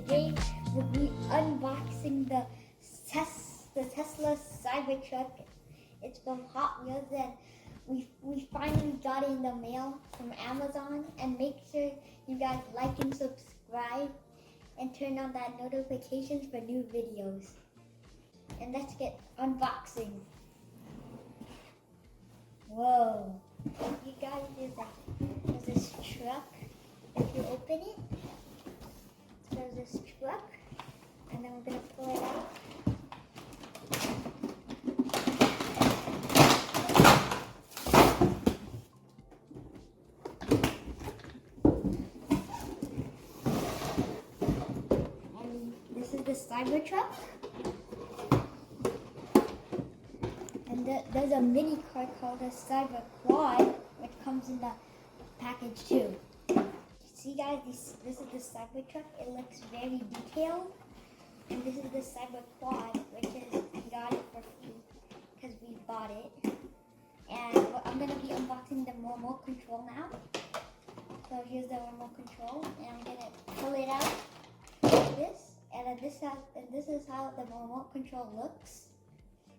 today we'll be unboxing the Tesla Cybertruck. It's from Hot Wheels, and we finally got it in the mail from Amazon. And make sure you guys like and subscribe and turn on that notifications for new videos. And let's get unboxing. Whoa! You guys, there's this truck. If you open it, there's this truck, and then we're gonna pull it out. And this is the Cybertruck. And there's a mini car called a Cyberquad, which comes in the package too. See guys, this is the Cybertruck. It looks very detailed. And this is the Cyberquad, which is, we got it for free because we bought it. And I'm going to be unboxing the remote control now. So here's the remote control, and I'm going to pull it out like this. And then this is how the remote control looks.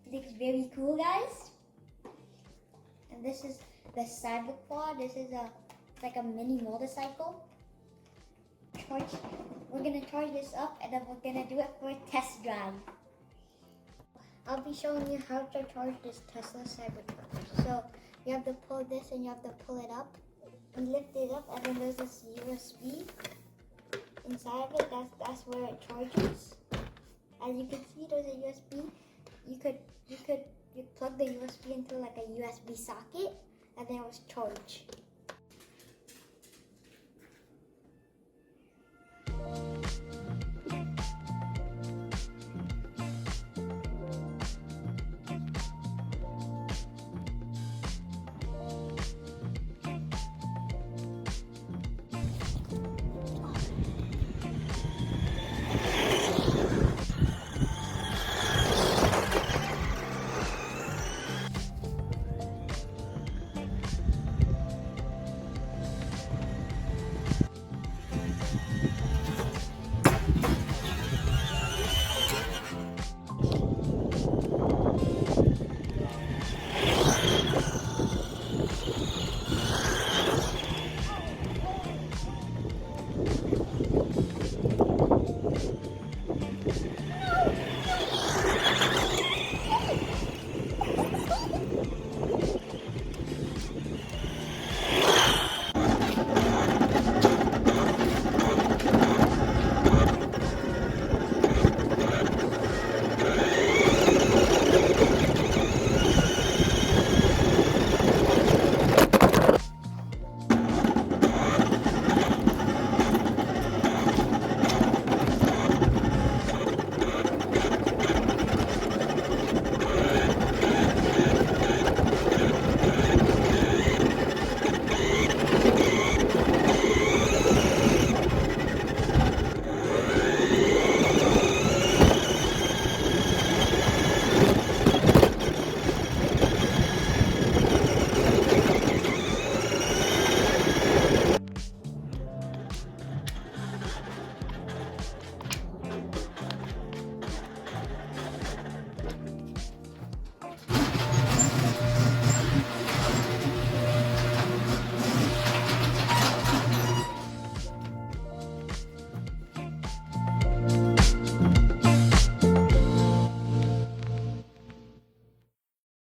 It looks very cool, guys. And this is the Cyberquad. This is like a mini motorcycle. We're gonna charge this up, and then we're gonna do it for a test drive. I'll be showing you how to charge this Tesla Cybertruck. So you have to pull this, and you have to pull it up and lift it up, and then there's this USB inside of it. That's where it charges. As you can see, there's a USB. You plug the USB into like a USB socket, and then it was charged.